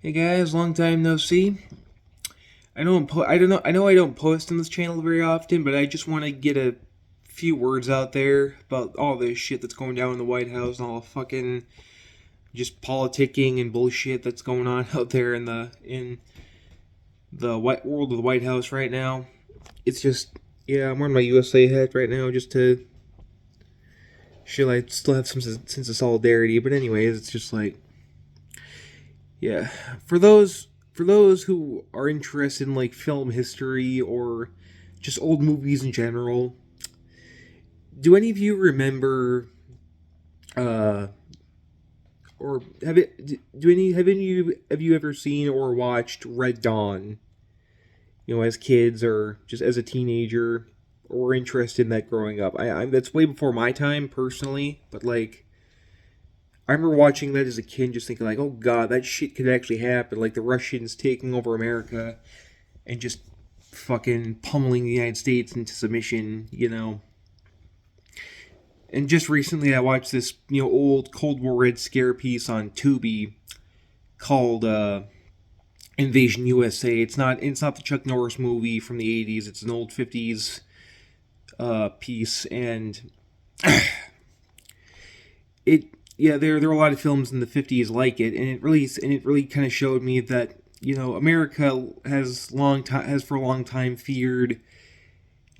Hey guys, long time no see. I don't post on this channel very often, but I just want to get a few words out there about all this shit that's going down in the White House and all the fucking just politicking and bullshit that's going on out there in the white world of the White House right now. It's just I'm wearing my USA hat right now just to show I still have some sense of solidarity. But anyways, it's just like yeah, for those who are interested in like film history or just old movies in general, do any of you remember uh or have it do any have any of you ever seen or watched Red Dawn, as kids or just as a teenager or interested in that growing up? I That's way before my time personally, but like I remember watching that as a kid, just thinking like, "Oh God, that shit could actually happen!" Like the Russians taking over America and just fucking pummeling the United States into submission. And just recently, I watched this old Cold War Red Scare piece on Tubi called Invasion USA. It's not the Chuck Norris movie from the '80s. It's an old '50s piece, and it there are a lot of films in the '50s like it, and it really kind of showed me that America has for a long time feared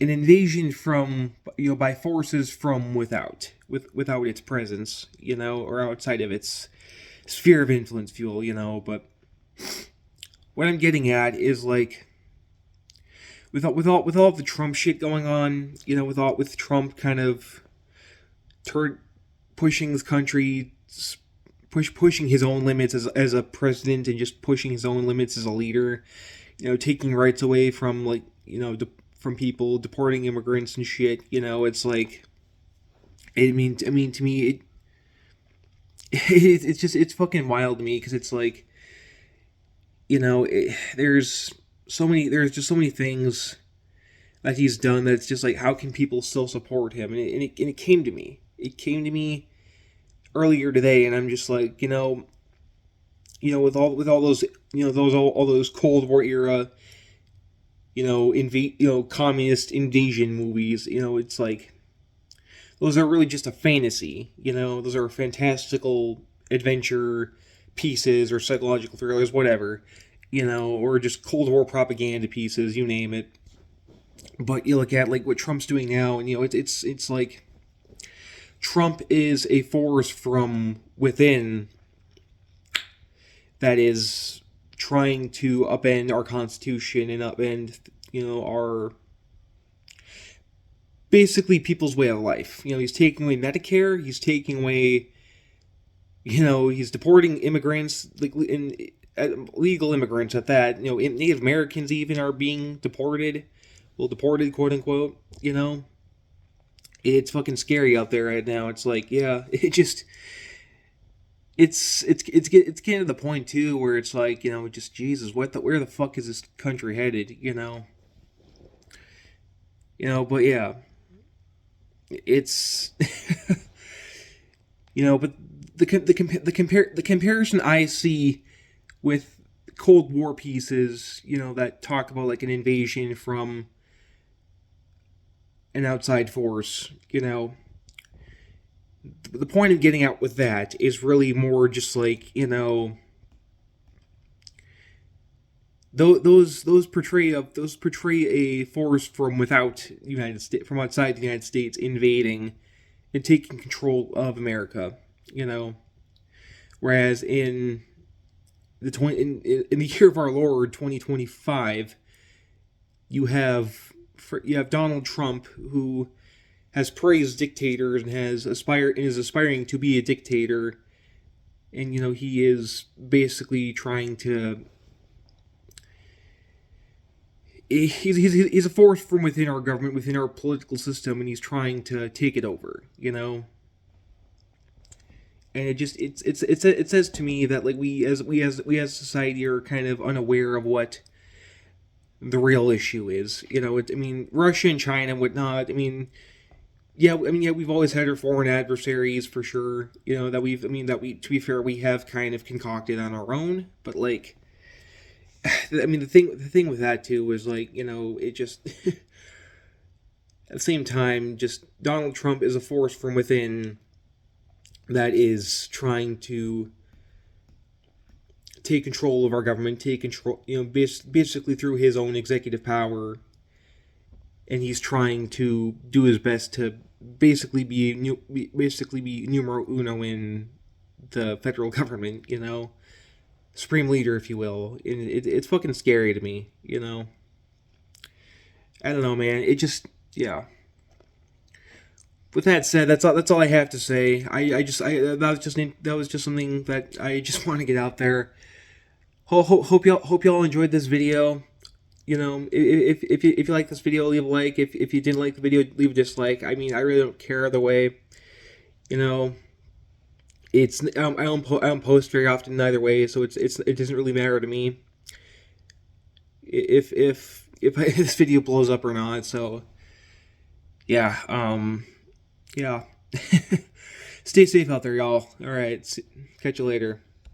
an invasion from by forces from without its presence, or outside of its sphere of influence, but what I'm getting at is like with all of the Trump shit going on, with Trump kind of pushing this country, pushing his own limits as a president, and just pushing his own limits as a leader, taking rights away from from people, deporting immigrants and shit. It's like, to me, it's fucking wild to me because it's like, there's just so many things that he's done that's just like, how can people still support him? And it came to me. It came to me earlier today, and I'm just like, with all those, all those Cold War era, communist invasion movies, it's like those are really just a fantasy. Those are fantastical adventure pieces or psychological thrillers, whatever, or just Cold War propaganda pieces, you name it. But you look at like what Trump's doing now, and it's like Trump is a force from within that is trying to upend our Constitution and upend, our basically people's way of life. He's taking away Medicare. He's taking away, he's deporting immigrants, like legal immigrants at that. Native Americans even are being deported. Well, deported, quote unquote. It's fucking scary out there right now. It's like, yeah, it just it's getting to the point too where it's like, just Jesus, where the fuck is this country headed? But yeah, it's but the comparison I see with Cold War pieces, that talk about like an invasion from an outside force, the point of getting out with that is really more just like, those portray a force from without United States, from outside the United States, invading and taking control of America. You know, whereas in the year of our Lord 2025, you have Donald Trump, who has praised dictators and is aspiring to be a dictator, and he is basically trying to. He's a force from within our government, within our political system, and he's trying to take it over. And it says to me that like we as society are kind of unaware of what the real issue is. Russia and China and whatnot. yeah, I mean, yeah, we've always had our foreign adversaries for sure. You know that to be fair, we have kind of concocted on our own. But like, I mean, the thing with that too was like, it just at the same time, just Donald Trump is a force from within that is trying to take control of our government, take control, basically through his own executive power, and he's trying to do his best to basically be numero uno in the federal government, supreme leader, if you will. And it's fucking scary to me, I don't know, man. It just, yeah. With that said, that's all I have to say. That was just something that I just want to get out there. Hope y'all enjoyed this video. If you like this video, leave a like. If you didn't like the video, leave a dislike. I mean, I really don't care either way. It's I don't post very often either way, so it doesn't really matter to me if this video blows up or not. So yeah, yeah. Stay safe out there, y'all. All right, catch you later.